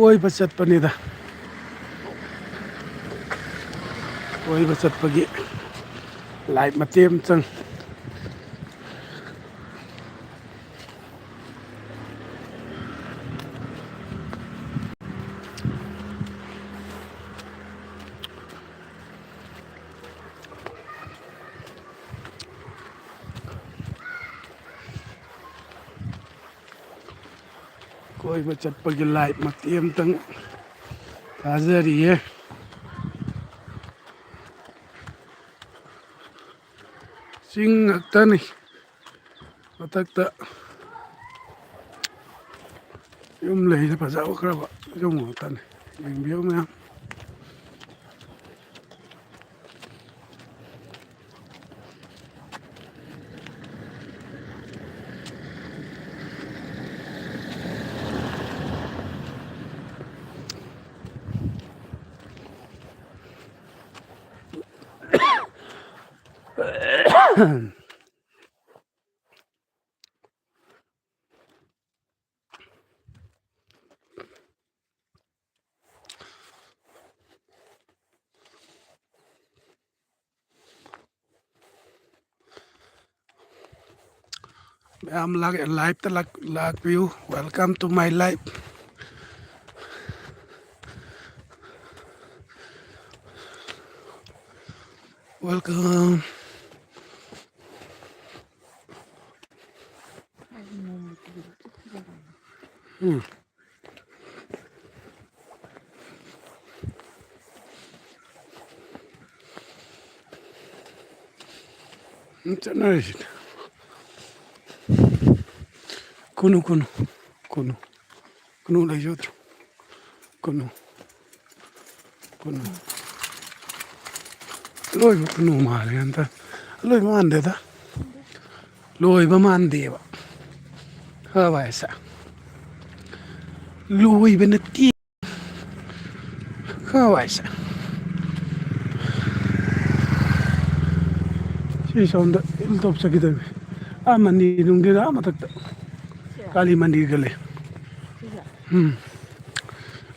ꯀꯣꯏꯕ ꯆꯠꯄꯅꯤꯗ ꯀꯣꯏꯕ ꯆꯠꯄꯒꯤ ꯂꯥꯏꯠ ꯃꯇꯦꯛ ꯑꯃ ꯆꯪ ꯀꯣꯏꯕ ꯆꯠꯄꯒꯤ ꯂꯥꯏꯠ ꯃꯇꯦꯛ ꯑꯃꯇꯪ ꯊꯥꯖꯔꯤꯌꯦ ꯆꯤꯡ ꯉꯥꯛꯇꯅꯤ ꯃꯊꯛꯇ ꯌꯨꯝ ꯂꯩꯁꯦ ꯐꯖꯈ꯭ꯔꯕ ꯌꯨꯝ ꯉꯥꯛꯇꯅꯤ ꯌꯦꯡꯕꯤꯌꯨ ꯃꯌꯥꯝ ma'am live ta lakpiyu welcome to my life welcome International Kuno kuno kuno kuno lagi outro kuno kuno loi kuno male anta loi mande da loi ba mande ba ha ba esa loi ba nati ha ba esa si sonda il top sakida amani nungira matakta काली मंदिर गले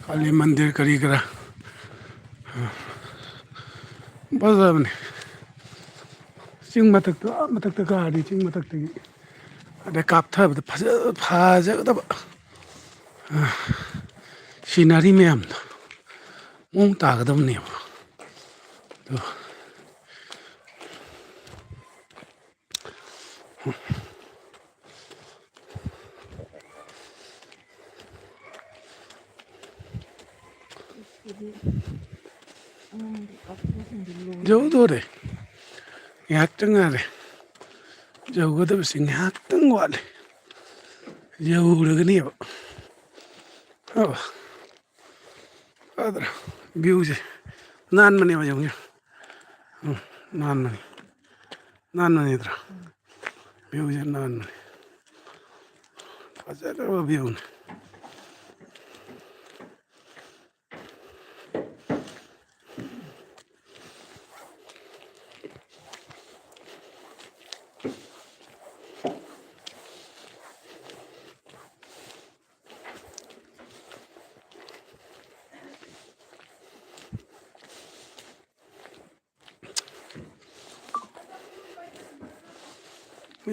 काली मंदिर करी करा बस अपने चिंग मतक गाड़ी चिंग मतक अरे कापथा फाजगदब scenery ma'am मौं तागदबनेब जौदोरेꯉꯥꯏꯍꯥꯛꯇꯪ ꯌꯧꯒꯗꯕꯁꯤ ꯉꯥꯏꯍꯥꯛꯇꯪ ꯋꯥꯠꯂꯤ ꯌꯧꯔꯒꯅꯦꯕ ꯑꯗ꯭ꯔꯥ ꯚ꯭ꯌꯨꯁꯦ ꯅꯥꯟꯕꯅꯦꯕ ꯌꯦꯡꯉꯨ नानद्रा व्यू नान फजरब view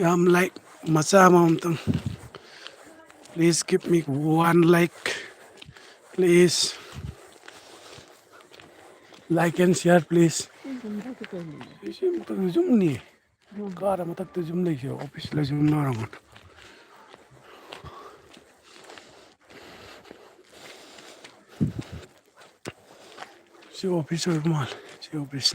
I'm like macha mountain. Please give me one like. Please like and share please. Zoom ni. Car matak to zoom like office la zoom na rangot. Si office or mal. Si office.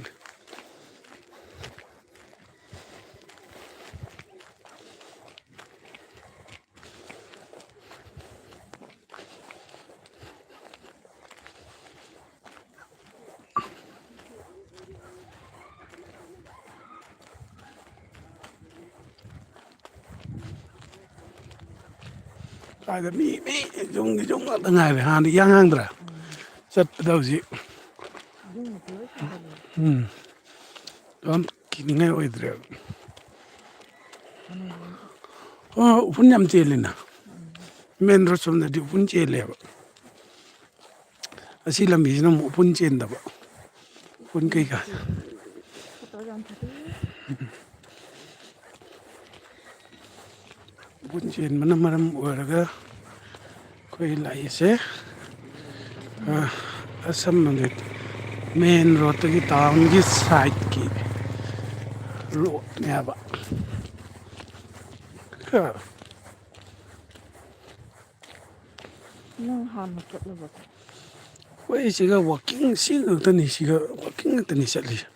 Ada mi jung at ngai le han yang hang dra chat dau ji dom kini ngai oi dra oh upun yam chelina men ro som da di upun chele ꯑꯁꯤ ꯂꯝꯕꯤꯁꯤꯅ ꯑꯃꯨꯛ ꯎꯐꯨꯟ ꯆꯦꯟꯗꯕ ꯎꯐꯨꯟ ꯀꯩꯀꯥ ꯎꯐꯨꯟ ꯆꯦꯟꯕꯅ ꯃꯔꯝ ꯑꯣꯏꯔꯒ ꯑꯩꯈꯣꯏ ꯂꯥꯛꯏꯁꯦ ꯑꯁꯝꯕꯅꯤ ꯃꯦꯟ ꯔꯣꯠꯇꯒꯤ ꯇꯥꯎꯟꯒꯤ ꯁꯥꯏꯠꯀꯤ ꯔꯣꯠꯅꯦꯕ ꯅꯪ ꯍꯥꯟꯅ ꯆꯠꯂꯕ ꯑꯩꯈꯣꯏ ꯁꯤꯒ ꯋꯥꯛꯀꯤꯡ ꯁꯤ ꯉꯥꯛꯇꯅꯤ ꯁꯤꯒ ꯋꯥꯛꯀꯤꯡ ꯉꯥꯛꯇꯅꯤ ꯆꯠꯂꯤꯁꯦ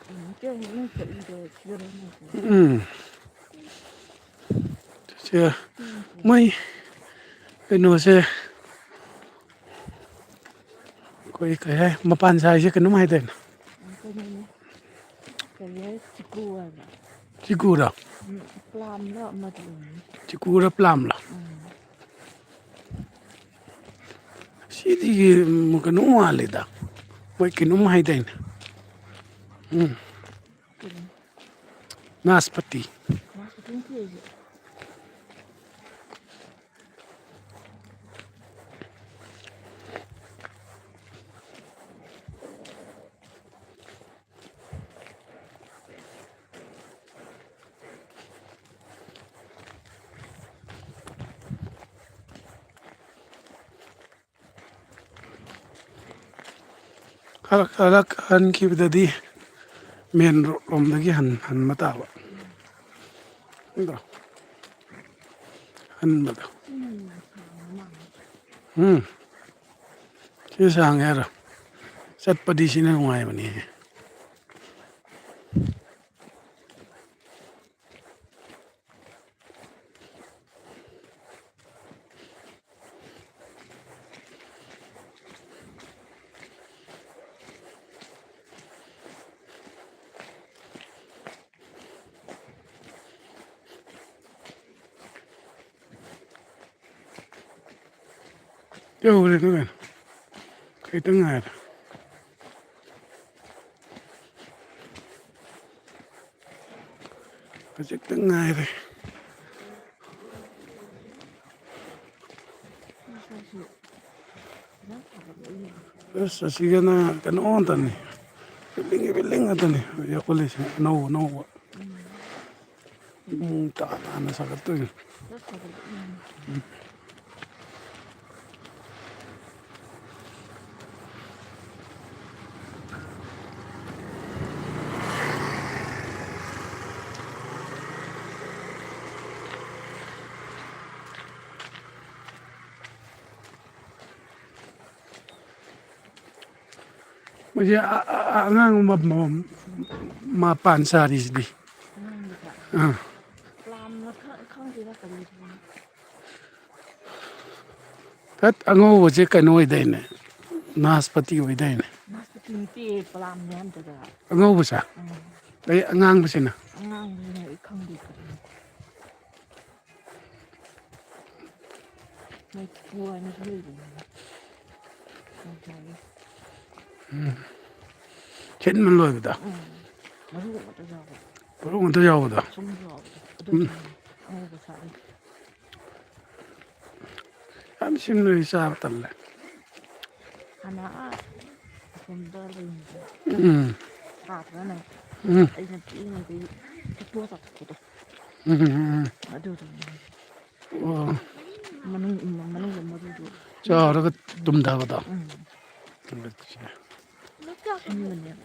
ꯅꯪ ꯆꯠꯂꯤꯗꯣ ꯁꯤꯗꯔꯣ ꯅꯪꯁꯦ ꯁꯦ ꯃꯣꯏ ꯀꯩꯅꯣꯁꯦ ꯑꯩꯈꯣꯏ ꯀꯩ ꯍꯥꯏ ꯃꯄꯥꯟ ꯁꯥꯏꯁꯦ ꯀꯩꯅꯣꯝ ꯍꯥꯏꯗꯥꯏꯅꯦ ꯀꯩꯅꯣꯅꯦ ꯀꯔꯤ ꯍꯥꯏ ꯆꯤꯀꯨ ꯍꯥꯏꯕ꯭ꯔꯥ ꯆꯤꯀꯨꯔꯥ ꯄ꯭ꯂꯥꯝꯂ ꯑꯃꯗꯤ ꯑꯣꯏꯕꯅꯤ ꯆꯤꯀꯨꯔꯥ ꯄ꯭ꯂꯥꯝꯂꯣ ꯁꯤꯗꯤ ꯀꯩꯅꯣ ꯃꯥꯜꯂꯤꯗ ꯃꯣꯏ ꯀꯩꯅꯣꯝ ꯍꯥꯏꯗꯥꯏꯅꯦ ꯀꯔꯤ ꯅꯥꯁꯄꯇꯤ ꯅꯥꯁꯄꯇꯤ ꯅꯠꯇꯦ ꯑꯩꯁꯦ ꯍꯟꯈꯤꯕꯗꯗꯤ ꯃꯦꯟ ꯔꯣꯗ ꯂꯣꯝꯗꯒꯤ ꯍꯟꯕ ꯇꯥꯕ ꯍꯟꯕꯗꯣ ꯁꯤꯅ ꯍꯦꯟꯅ ꯁꯥꯡꯕ ꯃꯥꯜꯂꯦ ꯁꯤ ꯁꯥꯡꯉꯦ ꯍꯥꯏꯔꯣ ꯆꯠꯄꯗꯤ ꯁꯤꯅ ꯅꯨꯡꯉꯥꯏꯕꯅꯤꯍꯦ ꯌꯧꯔꯦꯗ ꯀꯩꯅꯣ ꯈꯤꯇꯪ ꯉꯥꯏꯔꯦ ꯈꯖꯤꯛꯇꯪ ꯉꯥꯏꯔꯦ ꯁ꯭ꯋꯥꯏꯁꯤ ꯐꯖꯅ ꯁꯥꯒꯠꯂꯛꯏꯅꯦ ꯑꯁ ꯑꯁꯤꯒꯅ ꯀꯩꯅꯣ ꯉꯥꯛꯇꯅꯤ ꯕꯤꯜꯗꯤꯡꯒꯤ ꯕꯤꯜꯗꯤꯡ ꯉꯥꯛꯇꯅꯤ ꯌꯧꯈꯠꯂꯤꯁꯦ ꯑꯅꯧ ꯑꯅꯧꯕ ꯇꯥꯅ ꯁꯥꯒꯠꯇꯣꯏꯅꯤ ꯐꯖꯅ ꯁꯥꯒꯠꯂꯛꯏꯅꯦ ꯃꯣꯏꯁꯦ ꯑꯉꯥꯡ ꯃꯄꯥꯟ ꯁꯥꯔꯤꯁꯤꯗꯤ ꯑꯉꯥꯡꯕꯁꯦ ꯄ꯭ꯂꯥꯝꯂ ꯈꯪꯗꯦꯗ ꯀꯔꯤꯅꯣ ꯍꯠ ꯑꯉꯧꯕꯁꯦ ꯀꯩꯅꯣ ꯑꯣꯏꯗꯣꯏꯅꯦ ꯅꯥꯁꯄꯇꯤ ꯑꯣꯏꯗꯣꯏꯅꯦ ꯅꯥꯁꯄꯇꯤ ꯅꯠꯇꯦ ꯄ꯭ꯂꯥꯝꯅꯦ ꯑꯝꯇꯗ ꯑꯉꯧꯕꯁꯦ ꯑꯗꯩ ꯑꯉꯥꯡꯕꯁꯤꯅ ꯑꯉꯥꯡꯕꯁꯤꯅ ꯑꯩ ꯈꯪꯗꯦ ꯀꯔꯤꯅꯣ ꯃꯣꯏ ꯆꯤꯀꯨ ꯍꯥꯏꯅꯁꯨ ꯂꯩꯕꯅꯤꯅꯦ ꯉꯁꯥꯏꯒꯤ ꯁꯤꯟꯕ ꯂꯣꯏꯕꯗꯣ ꯃꯔꯨ ꯉꯥꯛꯇ ꯌꯥꯎꯕ ꯃꯔꯨ ꯉꯥꯛꯇ ꯌꯥꯎꯕꯗꯣ ꯑꯁꯪꯕ ꯌꯥꯎꯕꯗꯣ ꯑꯗꯨꯗꯨꯅꯅꯦ ꯑꯉꯧꯕ ꯁꯥꯠꯂꯤꯗꯣ ꯌꯥꯝ ꯁꯤꯟꯕꯗꯤ ꯆꯥꯕ ꯇꯜꯂꯦ ꯍꯥꯟꯅ ꯑꯁꯣꯝꯗ ꯂꯩꯔꯤꯉꯩꯗ ꯁꯥꯇ꯭ꯔꯅ ꯑꯩꯅ ꯄꯤꯛꯏꯉꯩꯗꯒꯤ ꯍꯦꯛꯇꯣꯛꯑ ꯆꯥꯊꯣꯛꯄꯗꯣ ꯑꯗꯨꯗꯨꯅꯦ ꯍꯥꯏꯁꯦ ꯑꯣ ꯃꯅꯨꯡꯗ ꯃꯔꯨꯗꯣ ꯆꯥꯎꯔꯒ ꯇꯨꯝꯊꯕꯗꯣ ꯁꯤꯟꯕꯅꯦꯕ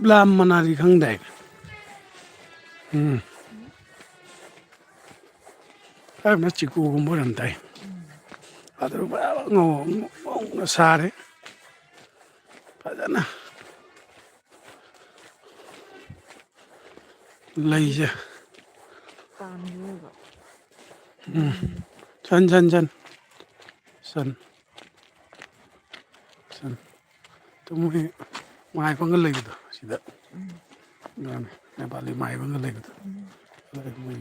ꯄ꯭ꯂꯥꯝ ꯃꯅꯥꯗꯤ ꯈꯪꯗꯦ ꯍꯥꯏꯕꯅ ꯆꯤꯀꯨꯒꯨꯝꯕ ꯑꯣꯏꯔꯝ ꯇꯥꯏ ꯑꯗꯨ ꯉꯧꯅ ꯁꯥꯔꯦ ꯐꯖꯅ ꯂꯩꯁꯦ ꯄꯥꯟꯈꯤꯔꯣꯏꯕ ꯁꯟ ꯃꯣꯏ ꯃꯥꯏꯕꯪꯒ ꯂꯩꯕꯗꯣ ꯁꯤꯗ ꯅꯦꯄꯥꯂꯤ ꯃꯥꯏꯕꯒ ꯂꯩꯕꯗꯣ ꯃꯣꯏ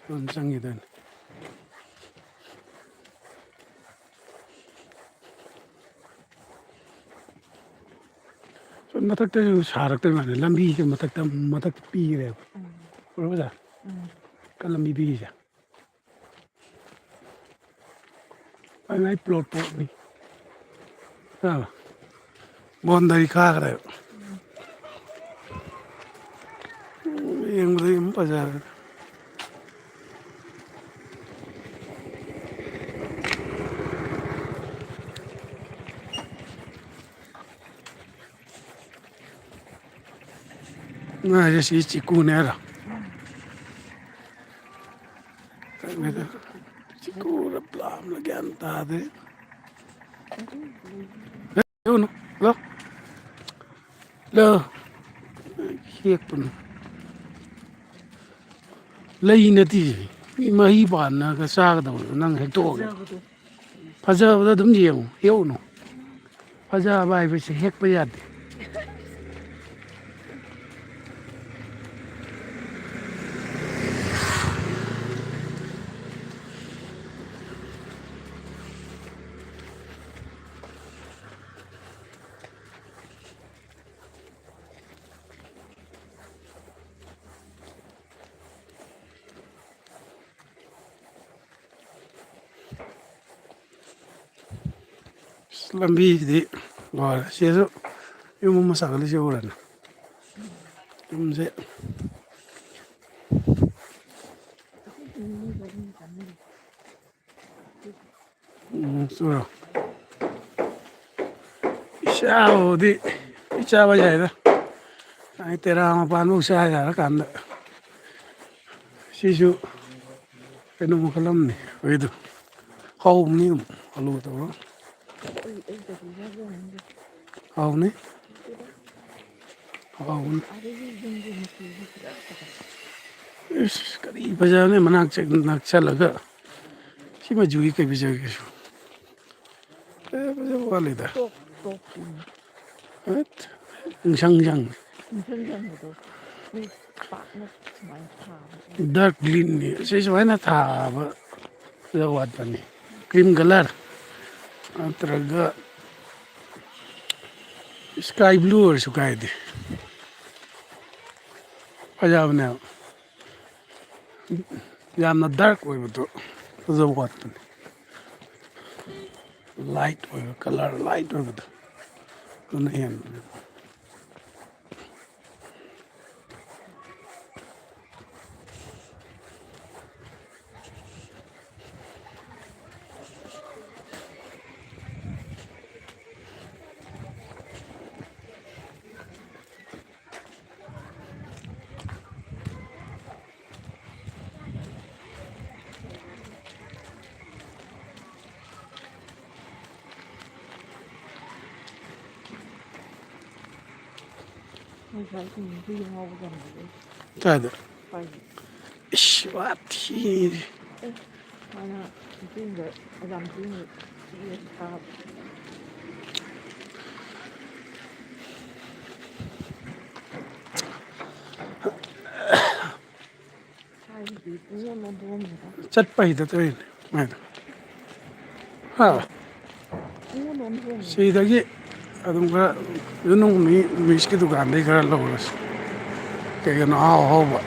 ꯑꯗꯨꯝ ꯆꯪꯈꯤꯗꯣꯏꯅꯤ ꯃꯊꯛꯇꯁꯨ ꯁꯥꯔꯛꯇꯣꯏ ꯃꯥꯜꯂꯦ ꯂꯝꯕꯤꯁꯦ ꯃꯊꯛꯇ ꯄꯤꯈ꯭ꯔꯦꯕ ꯎꯔꯕ ꯂꯝꯕꯤ ꯄꯤꯔꯤꯁꯦ ꯃꯥꯏ ꯄ꯭ꯂꯣꯠꯅꯤ ꯕꯣꯟꯗꯔꯤ ꯈꯥꯈ꯭ꯔꯦꯕ ꯌꯦꯡꯕꯗ ꯌꯥꯝ ꯐꯖꯔꯦ ꯉꯥꯁꯦ ꯁꯤ ꯆꯤꯀꯨꯅꯦ ꯍꯥꯏꯔꯣ ꯆꯤꯀꯨꯔ ꯆꯤꯀꯨ ꯆꯤꯀꯨꯔ ꯄ꯭ꯂꯥꯝꯂ ꯒ꯭ꯌꯥꯟ ꯇꯥꯗꯦ ꯍꯦꯛꯄꯅꯤ ꯂꯩ ꯅꯠꯇꯦ ꯃꯤ ꯃꯍꯩ ꯄꯥꯟꯅꯒ ꯆꯥꯒꯗꯕꯗꯣ ꯅꯪ ꯍꯦꯛꯇꯣꯛꯑꯒꯦ ꯐꯖꯕꯗꯣ ꯐꯖꯕꯗ ꯑꯗꯨꯝ ꯌꯦꯡꯉꯨ ꯍꯦꯛꯎꯅꯨ ꯐꯖꯕ ꯍꯥꯏꯕꯁꯤ ꯍꯦꯛꯄ ꯌꯥꯗꯦ ꯂꯝꯕꯤꯁꯤꯗꯤ ꯂꯣꯏꯔꯦ ꯁꯤꯁꯨ ꯌꯨꯝ ꯑꯃ ꯁꯥꯒꯠꯂꯤꯁꯦ ꯎꯔꯅꯤ ꯌꯨꯝꯁꯦ ꯆꯨꯔꯣ ꯏꯆꯥꯕꯨꯗꯤ ꯆꯥꯕ ꯌꯥꯏꯗ ꯇꯦꯔꯥ ꯃꯄꯥꯟꯐꯥꯎ ꯆꯥ ꯌꯥꯔꯀꯥꯟꯗ ꯁꯤꯁꯨ ꯀꯩꯅꯣ ꯃꯈꯜ ꯑꯃꯅꯤ ꯑꯩꯈꯣꯏꯗꯣ ꯍꯥꯎꯕꯅꯤ ꯑꯗꯨꯝ ꯑꯂꯨ ꯇꯧꯔꯒ ꯑꯩꯗꯗꯤ ꯆꯥꯖꯅꯤꯡꯗꯦ ꯍꯥꯎꯕꯅꯤ ꯍꯥꯎꯇꯦꯗ ꯍꯥꯎꯕꯅꯤ ꯑꯗꯒꯤ ꯌꯨꯝꯁꯦ ꯃꯆꯨꯁꯦ ꯐꯖ ꯐꯖꯕ ꯏꯁ ꯀꯔꯤ ꯐꯖꯕꯅꯤ ꯃꯅꯥꯛ ꯅꯛꯁꯜꯂꯒ ꯁꯤ ꯃꯆꯨꯁꯤ ꯀꯩ ꯐꯖꯒꯦ ꯀꯩꯁꯨ ꯐꯖꯕ ꯋꯥꯠꯂꯤꯗ ꯇꯣꯞꯁꯤꯅꯤ ꯍꯩꯠ ꯏꯪꯁꯪ ꯁꯪꯉꯤ ꯏꯁꯪ ꯁꯪꯕꯗꯣ ꯃꯤ ꯄꯥꯛꯅ ꯁꯨꯃꯥꯏꯅ ꯊꯥꯕ ꯗꯥꯔꯛ ꯒ꯭ꯔꯤꯟꯅꯤ ꯁꯤ ꯁꯨꯃꯥꯏꯅ ꯊꯥꯕ ꯋꯥꯠꯄꯅꯤ ꯀ꯭ꯔꯤꯝ ꯀꯂꯔ ꯅꯠꯇ꯭ꯔꯒ ꯏꯁꯀꯥꯏ ꯕ꯭ꯂꯨ ꯑꯣꯏꯔꯁꯨ ꯀꯥꯏꯗꯦ ꯐꯖꯕꯅꯦꯕ ꯌꯥꯝꯅ ꯗꯥꯔꯛ ꯑꯣꯏꯕꯗꯣ ꯐꯖꯕ ꯋꯥꯠꯄꯅꯤ ꯂꯥꯏꯠ ꯑꯣꯏꯕ ꯀꯂꯔ ꯂꯥꯏꯠ ꯑꯣꯏꯕꯗꯣ ꯑꯗꯨꯅ ꯍꯦꯟꯕꯅꯦ ꯃꯣꯏ ꯁ꯭ꯋꯥꯏꯁꯤꯡ ꯍꯨꯏ ꯑꯉꯥꯎꯕ ꯊꯝꯕꯁꯦ ꯀꯥꯏꯗ ꯁ꯭ꯋꯥꯏꯁꯦ ꯏꯁ ꯋꯥꯊꯤꯗꯤ ꯍꯥꯟꯅ ꯅꯨꯄꯤꯗ ꯑꯣꯖꯥ ꯅꯨꯄꯤꯅ ꯆꯤꯛꯑ ꯊꯥꯕ ꯁ꯭ꯋꯥꯏꯁꯤꯗꯤ ꯄꯨꯡꯂꯣꯟ ꯂꯣꯟꯊꯣꯛꯑꯝꯃꯦꯗ ꯆꯠꯄ ꯍꯩꯇ ꯇꯧꯔꯤꯅꯦ ꯃꯥꯏꯗꯣ ꯍꯥ ꯄꯨꯡꯂꯣꯟ ꯂꯣꯟꯊꯣꯛꯑꯝꯃꯦꯕ ꯁꯤꯗꯒꯤ ꯑꯗꯨꯝ ꯈꯔ ꯃꯤꯁꯀꯤ ꯗꯨꯀꯥꯟꯗꯒꯤ ꯈꯔ ꯂꯧꯔꯁꯤ ꯀꯩ ꯀꯩꯅꯣ ꯑꯍꯥꯎ ꯑꯍꯥꯎꯕ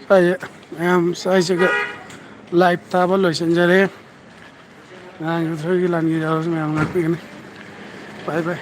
ꯁ꯭ꯋꯥꯏꯁꯦ ꯃꯌꯥꯝ ꯁ꯭ꯋꯥꯏꯁꯤꯒ ꯂꯥꯏꯞ ꯊꯥꯕ ꯂꯣꯏꯁꯤꯟꯖꯔꯦ ꯉꯔꯥꯡ ꯌꯨꯊꯣꯏꯒꯤ ꯂꯥꯟꯒꯤ ꯌꯥꯎꯔꯁꯨ ꯃꯌꯥꯝ ꯉꯥꯛꯄꯤꯒꯅꯤ ꯕꯥꯏ ꯕꯥꯏ